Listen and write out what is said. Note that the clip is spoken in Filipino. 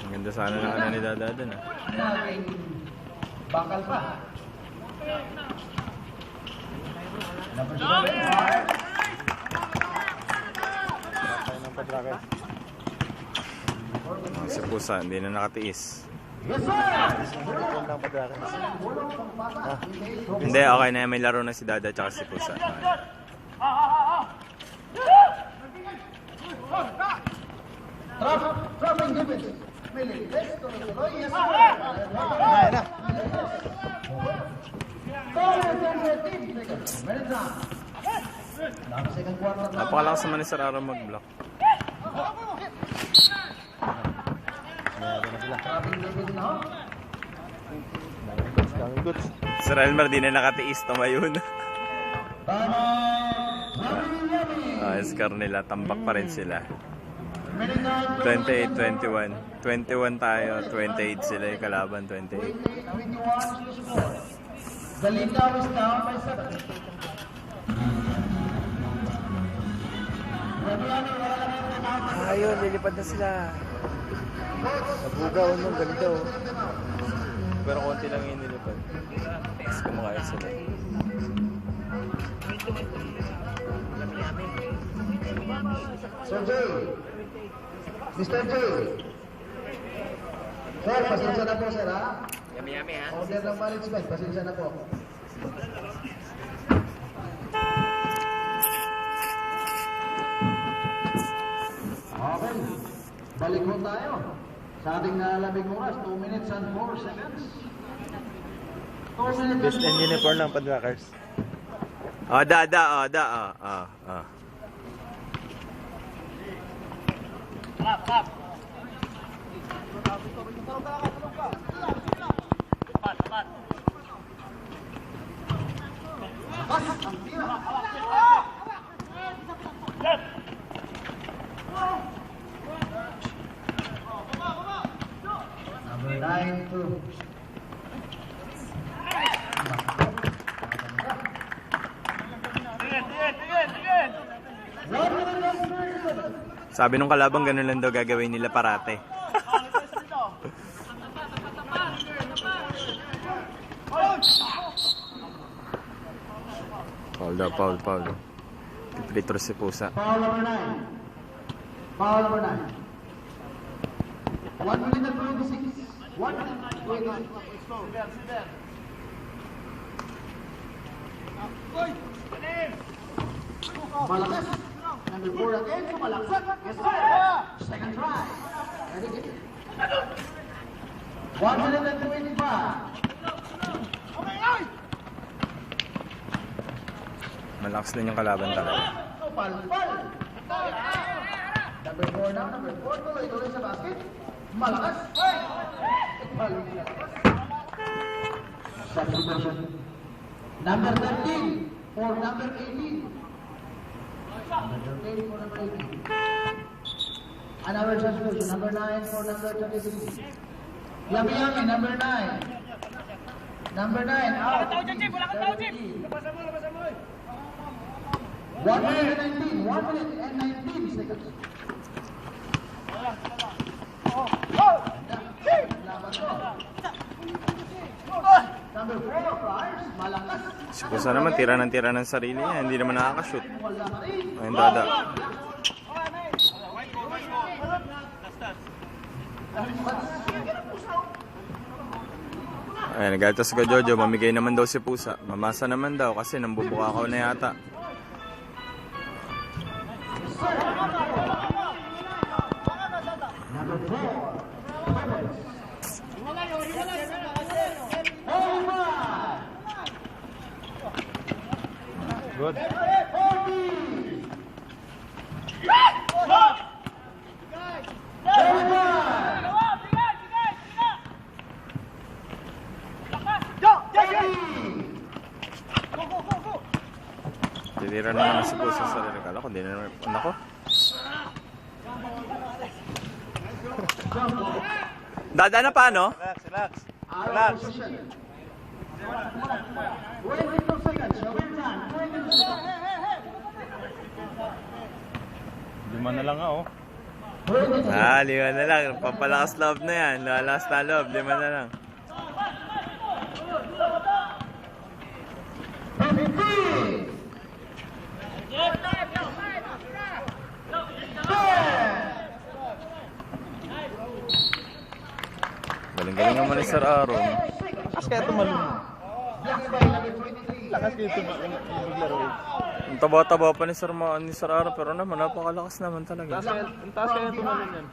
Ang ganda sana ng ano ni Dada dun ah. Bakal pa. Si Pusa, hindi na nakatiis. Hindi, okay na. May laro na si Dada at si Pusa. Dropping defense. Mili, let's go. Yes, Napakalakas naman ni Sarara mag-block. Sir Elmer, di na nakatiis. Tumayo na. Score nila. Tambak pa rin sila. 28-21. 21 tayo. 28 sila yung kalaban. 28. The lead now is down by 7. Ayun, lilipad na sila. Nabugaw nung ganito. Pero konti lang yung nilipad. Tapos kumakain sila. Sir J. Mr. J. Sir, pasensya na po, sir, ha? Yummy, ha? Order ng management, pasensya na po. Okay, balik mo tayo. Sa ating nalalabing oras, 2 minutes and 4 seconds. 2 minutes Best and 4 and uniform ng Padrakers. Oh, Dada. Number 9 to Sabi nung kalabang ganun lang daw gagawin nila parate. Foul. Pipilitro si Pusa. foul number 9. Foul number 9. 1 minute and 26. 1 minute and 26. Malakas. Number 4 again. Malaksak. Yes, sir. Second try. Ready, get it. 1 minute and 25. Malakas din yung kalaban talaga. Pal. Number 4 now. Number 4. Tuloy sa basket. Malakas. Pal. Substitution. Number 13 for number 18. Number 13 for number 18. Another substitution. Number 9 for number 26. Yami, number 9. Number 9 out. 1 minute and 19. 1 minute and 19 seconds. Number 4 flyers. Malakas. Si Pusa naman, tira ng sarili niya. Hindi naman nakakashoot. Ayun, Dada. Ayun, nagalit si Jojo. Mamigay naman daw si Pusa. Mamasa naman daw kasi nambubukakaw na yata. Number 4. Good. Titira na naman si Pusa sa sarili. Kala ko, hindi na naman. Nako. Dada na pa, no? Relax. Relax. 22 seconds. Overtime. 22 seconds. na lang ako. 5 na lang. Papalakas loob na yan. Lalakas na loob. 5 na lang. Galing-galing naman ni Sir Aaron. Lakas kaya tumalun. Lakas kaya maglaro. Ang taba-taba pa ni Sir Aaron, pero naman napakalakas naman talaga. Taas kaya tumalun yan.